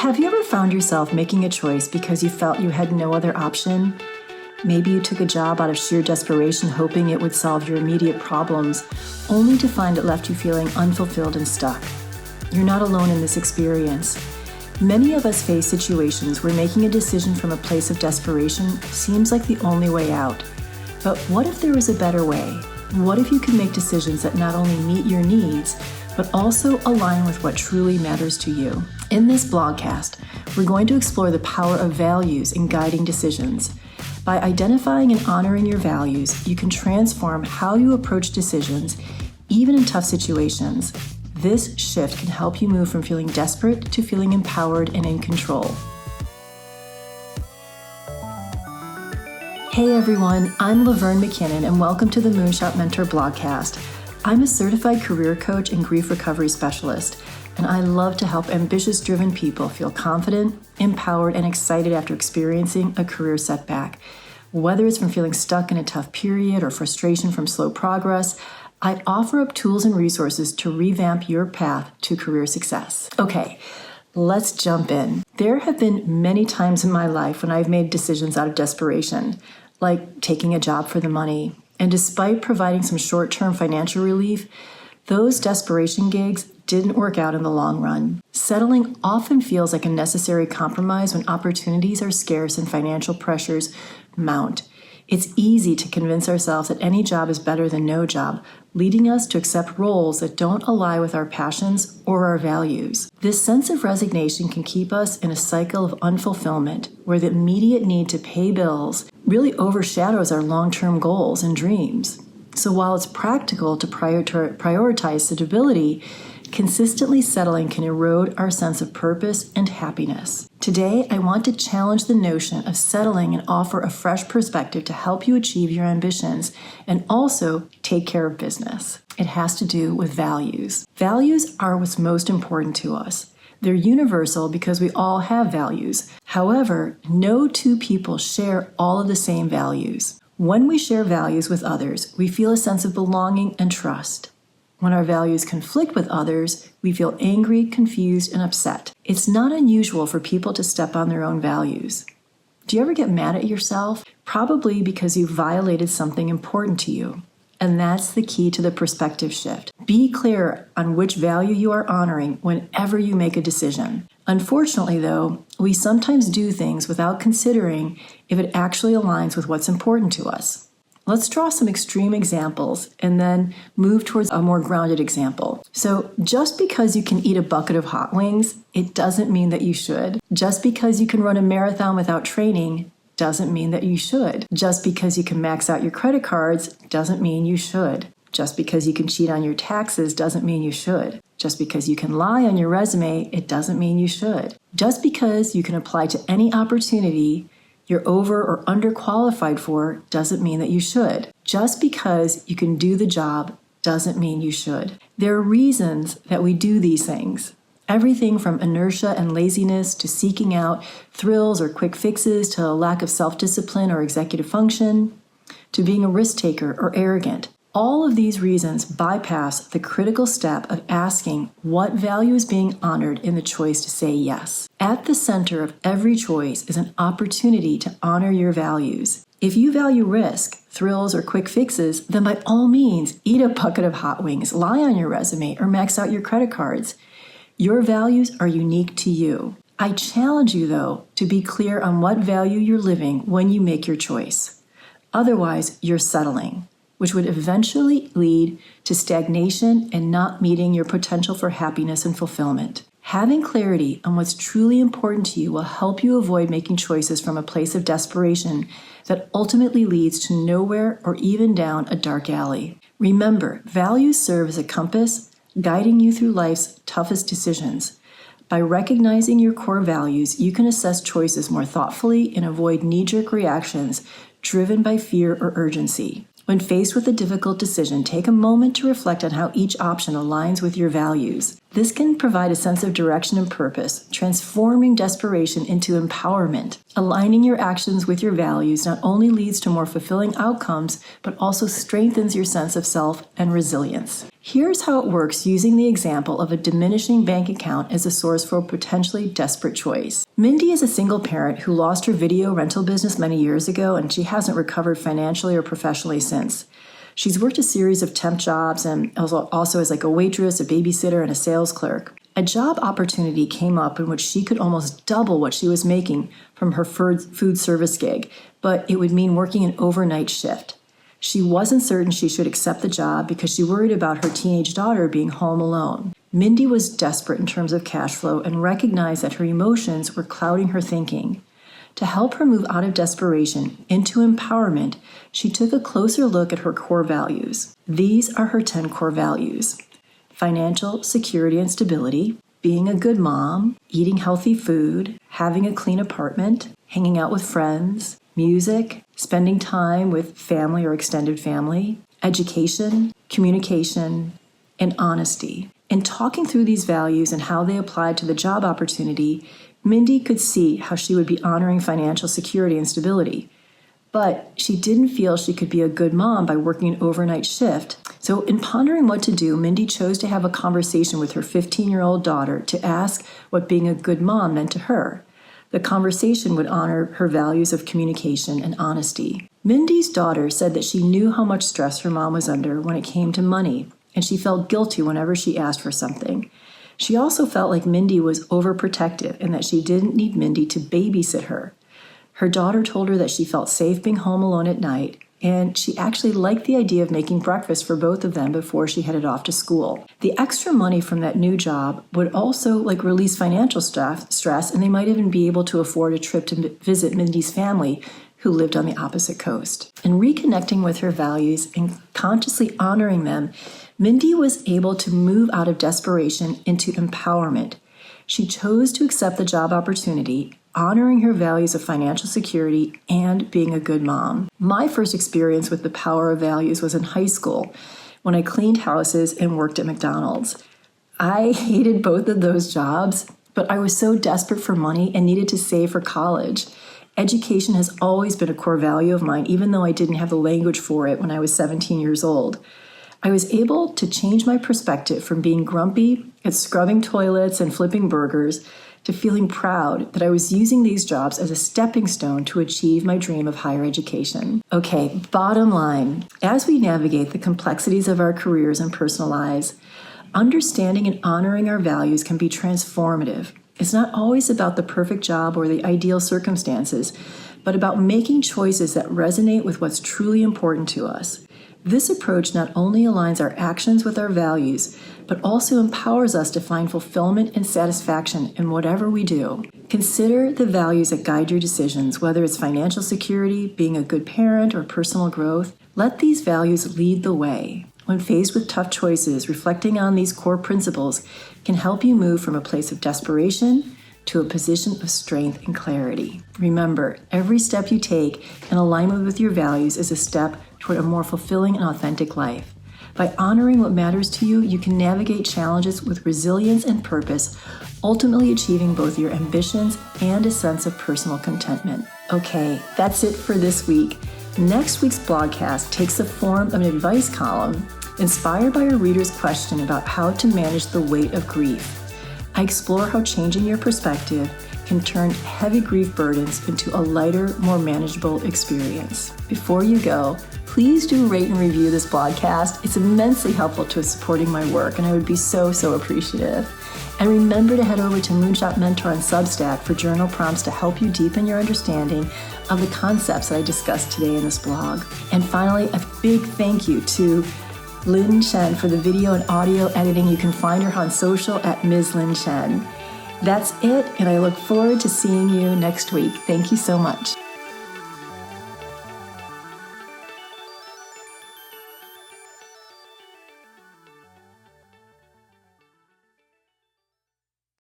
Have you ever found yourself making a choice because you felt you had no other option? Maybe you took a job out of sheer desperation, hoping it would solve your immediate problems, only to find it left you feeling unfulfilled and stuck. You're not alone in this experience. Many of us face situations where making a decision from a place of desperation seems like the only way out. But what if there was a better way? What if you could make decisions that not only meet your needs, but also align with what truly matters to you? In this blogcast, we're going to explore the power of values in guiding decisions. By identifying and honoring your values, you can transform how you approach decisions, even in tough situations. This shift can help you move from feeling desperate to feeling empowered and in control. Hey everyone, I'm Laverne McKinnon and welcome to the Moonshot Mentor blogcast. I'm a certified career coach and grief recovery specialist, and I love to help ambitious, driven people feel confident, empowered, and excited after experiencing a career setback. Whether it's from feeling stuck in a tough period or frustration from slow progress, I offer up tools and resources to revamp your path to career success. Okay, let's jump in. There have been many times in my life when I've made decisions out of desperation, like taking a job for the money. And despite providing some short-term financial relief, those desperation gigs didn't work out in the long run. Settling often feels like a necessary compromise when opportunities are scarce and financial pressures mount. It's easy to convince ourselves that any job is better than no job, leading us to accept roles that don't align with our passions or our values. This sense of resignation can keep us in a cycle of unfulfillment, where the immediate need to pay bills really overshadows our long-term goals and dreams. So while it's practical to prioritize stability, consistently settling can erode our sense of purpose and happiness. Today, I want to challenge the notion of settling and offer a fresh perspective to help you achieve your ambitions and also take care of business. It has to do with values. Values are what's most important to us. They're universal because we all have values. However, no two people share all of the same values. When we share values with others, we feel a sense of belonging and trust. When our values conflict with others, we feel angry, confused, and upset. It's not unusual for people to step on their own values. Do you ever get mad at yourself? Probably because you violated something important to you. And that's the key to the perspective shift. Be clear on which value you are honoring whenever you make a decision. Unfortunately, though, we sometimes do things without considering if it actually aligns with what's important to us. Let's draw some extreme examples and then move towards a more grounded example. So just because you can eat a bucket of hot wings, it doesn't mean that you should. Just because you can run a marathon without training doesn't mean that you should. Just because you can max out your credit cards doesn't mean you should. Just because you can cheat on your taxes doesn't mean you should. Just because you can lie on your resume, it doesn't mean you should. Just because you can apply to any opportunity you're over or underqualified for doesn't mean that you should. Just because you can do the job doesn't mean you should. There are reasons that we do these things. Everything from inertia and laziness to seeking out thrills or quick fixes to a lack of self-discipline or executive function to being a risk taker or arrogant. All of these reasons bypass the critical step of asking what value is being honored in the choice to say yes. At the center of every choice is an opportunity to honor your values. If you value risk, thrills, or quick fixes, then by all means, eat a bucket of hot wings, lie on your resume, or max out your credit cards. Your values are unique to you. I challenge you, though, to be clear on what value you're living when you make your choice. Otherwise, you're settling, which would eventually lead to stagnation and not meeting your potential for happiness and fulfillment. Having clarity on what's truly important to you will help you avoid making choices from a place of desperation that ultimately leads to nowhere or even down a dark alley. Remember, values serve as a compass, guiding you through life's toughest decisions. By recognizing your core values, you can assess choices more thoughtfully and avoid knee-jerk reactions driven by fear or urgency. When faced with a difficult decision, take a moment to reflect on how each option aligns with your values. This can provide a sense of direction and purpose, transforming desperation into empowerment. Aligning your actions with your values not only leads to more fulfilling outcomes, but also strengthens your sense of self and resilience. Here's how it works using the example of a diminishing bank account as a source for a potentially desperate choice. Mindy is a single parent who lost her video rental business many years ago, and she hasn't recovered financially or professionally since. She's worked a series of temp jobs and also as like a waitress, a babysitter, and a sales clerk. A job opportunity came up in which she could almost double what she was making from her food service gig, but it would mean working an overnight shift. She wasn't certain she should accept the job because she worried about her teenage daughter being home alone. Mindy was desperate in terms of cash flow and recognized that her emotions were clouding her thinking. To help her move out of desperation into empowerment, she took a closer look at her core values. These are her 10 core values: financial security and stability, being a good mom, eating healthy food, having a clean apartment, hanging out with friends, music, spending time with family or extended family, education, communication, and honesty. In talking through these values and how they applied to the job opportunity, Mindy could see how she would be honoring financial security and stability. But she didn't feel she could be a good mom by working an overnight shift. So in pondering what to do, Mindy chose to have a conversation with her 15-year-old daughter to ask what being a good mom meant to her. The conversation would honor her values of communication and honesty. Mindy's daughter said that she knew how much stress her mom was under when it came to money, and she felt guilty whenever she asked for something. She also felt like Mindy was overprotective and that she didn't need Mindy to babysit her. Her daughter told her that she felt safe being home alone at night, and she actually liked the idea of making breakfast for both of them before she headed off to school. The extra money from that new job would also release financial stress, and they might even be able to afford a trip to visit Mindy's family, who lived on the opposite coast. In reconnecting with her values and consciously honoring them, Mindy was able to move out of desperation into empowerment. She chose to accept the job opportunity, honoring her values of financial security and being a good mom. My first experience with the power of values was in high school when I cleaned houses and worked at McDonald's. I hated both of those jobs, but I was so desperate for money and needed to save for college. Education has always been a core value of mine, even though I didn't have the language for it when I was 17 years old. I was able to change my perspective from being grumpy at scrubbing toilets and flipping burgers to feeling proud that I was using these jobs as a stepping stone to achieve my dream of higher education. Okay, bottom line, as we navigate the complexities of our careers and personal lives, understanding and honoring our values can be transformative. It's not always about the perfect job or the ideal circumstances, but about making choices that resonate with what's truly important to us. This approach not only aligns our actions with our values, but also empowers us to find fulfillment and satisfaction in whatever we do. Consider the values that guide your decisions, whether it's financial security, being a good parent, or personal growth. Let these values lead the way. When faced with tough choices, reflecting on these core principles can help you move from a place of desperation to a position of strength and clarity. Remember, every step you take in alignment with your values is a step toward a more fulfilling and authentic life. By honoring what matters to you, you can navigate challenges with resilience and purpose, ultimately achieving both your ambitions and a sense of personal contentment. Okay, that's it for this week. Next week's blogcast takes the form of an advice column inspired by a reader's question about how to manage the weight of grief. I explore how changing your perspective can turn heavy grief burdens into a lighter, more manageable experience. Before you go, please do rate and review this blogcast. It's immensely helpful to supporting my work, and I would be so appreciative. And remember to head over to Moonshot Mentor on Substack for journal prompts to help you deepen your understanding of the concepts that I discussed today in this blog. And finally, a big thank you to Lynn Chen for the video and audio editing. You can find her on social at Ms. Lynn Chen. That's it, and I look forward to seeing you next week. Thank you so much.